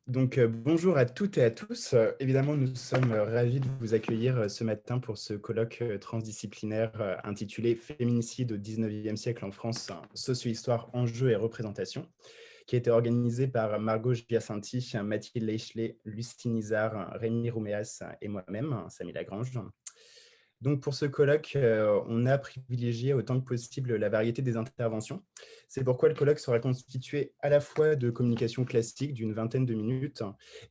Bonjour à toutes et à tous. Évidemment, nous sommes ravis de vous accueillir ce matin pour ce colloque transdisciplinaire intitulé Féminicide au 19e siècle en France, socio-histoire, enjeux et représentation, qui a été organisé par Margot Giacinti, Mathilde Leichelet, Lucie Nizar, Rémi Rouméas et moi-même, Samy Lagrange. Donc, pour ce colloque, on a privilégié autant que possible la variété des interventions. C'est pourquoi le colloque sera constitué à la fois de communication classique d'une vingtaine de minutes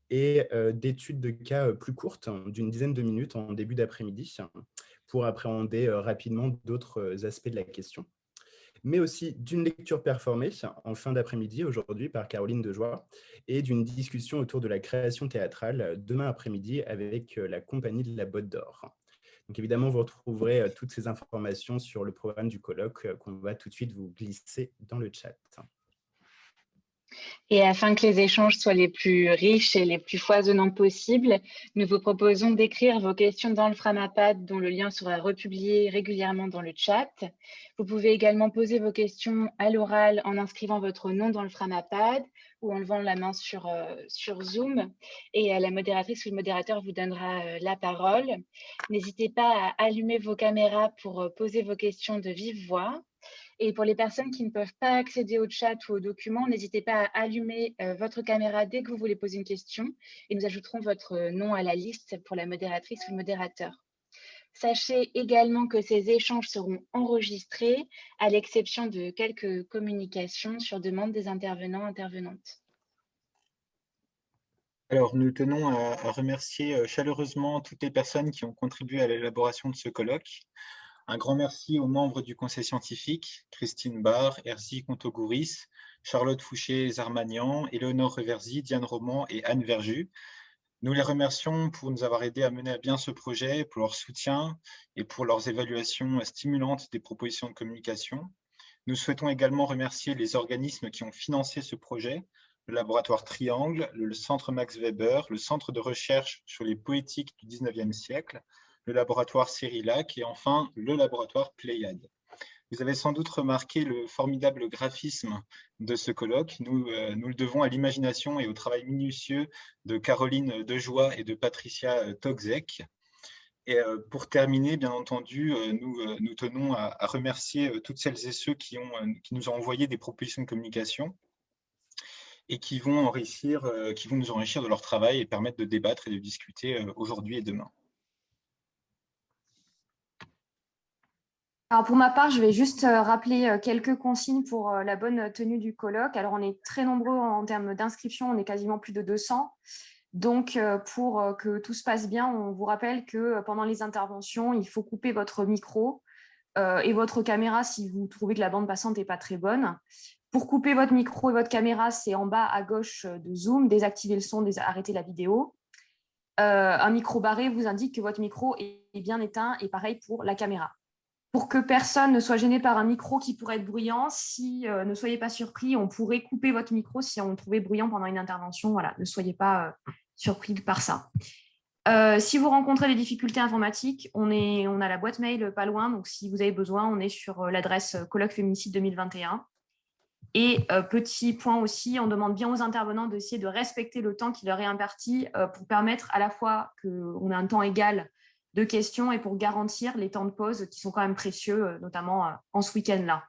et d'études de cas plus courtes d'une dizaine de minutes en début d'après-midi pour appréhender rapidement d'autres aspects de la question, mais aussi d'une lecture performée en fin d'après-midi aujourd'hui par Caroline Dejoie et d'une discussion autour de la création théâtrale demain après-midi avec la compagnie de la Botte d'Or. Donc évidemment, vous retrouverez toutes ces informations sur le programme du colloque qu'on va tout de suite vous glisser dans le chat. Et afin que les échanges soient les plus riches et les plus foisonnants possibles, nous vous proposons d'écrire vos questions dans le Framapad, dont le lien sera republié régulièrement dans le chat. Vous pouvez également poser vos questions à l'oral en inscrivant votre nom dans le Framapad ou en levant la main sur Zoom. Et la modératrice ou le modérateur vous donnera la parole. N'hésitez pas à allumer vos caméras pour poser vos questions de vive voix. Et pour les personnes qui ne peuvent pas accéder au chat ou aux documents, n'hésitez pas à allumer votre caméra dès que vous voulez poser une question et nous ajouterons votre nom à la liste pour la modératrice ou le modérateur. Sachez également que ces échanges seront enregistrés à l'exception de quelques communications sur demande des intervenants/intervenantes. Alors, nous tenons à remercier chaleureusement toutes les personnes qui ont contribué à l'élaboration de ce colloque. Un grand merci aux membres du conseil scientifique, Christine Barr, Erzy Contogouris, Charlotte Fouché-Zarmagnan, Éléonore Reverzy, Diane Roman et Anne Verjus. Nous les remercions pour nous avoir aidés à mener à bien ce projet, pour leur soutien et pour leurs évaluations stimulantes des propositions de communication. Nous souhaitons également remercier les organismes qui ont financé ce projet, le laboratoire Triangle, le Centre Max Weber, le Centre de recherche sur les poétiques du 19e siècle, le laboratoire Cérilac et enfin le laboratoire Pléiade. Vous avez sans doute remarqué le formidable graphisme de ce colloque. Nous le devons à l'imagination et au travail minutieux de Caroline Dejoie et de Patricia Togzek. Et pour terminer, bien entendu, nous tenons à remercier toutes celles et ceux qui nous ont envoyé des propositions de communication et qui vont nous enrichir de leur travail et permettre de débattre et de discuter aujourd'hui et demain. Alors pour ma part, je vais juste rappeler quelques consignes pour la bonne tenue du colloque. Alors on est très nombreux en termes d'inscription, on est quasiment plus de 200. Donc pour que tout se passe bien, on vous rappelle que pendant les interventions, il faut couper votre micro et votre caméra si vous trouvez que la bande passante n'est pas très bonne. Pour couper votre micro et votre caméra, c'est en bas à gauche de Zoom, désactiver le son, arrêter la vidéo. Un micro barré vous indique que votre micro est bien éteint et pareil pour la caméra. Pour que personne ne soit gêné par un micro qui pourrait être bruyant, ne soyez pas surpris, on pourrait couper votre micro si on le trouvait bruyant pendant une intervention. Voilà, ne soyez pas surpris par ça. Si vous rencontrez des difficultés informatiques, on a la boîte mail pas loin, donc si vous avez besoin, on est sur l'adresse colloque féminicide 2021. Et petit point aussi, on demande bien aux intervenants d'essayer de respecter le temps qui leur est imparti pour permettre à la fois qu'on ait un temps égal de questions et pour garantir les temps de pause qui sont quand même précieux, notamment en ce week-end-là.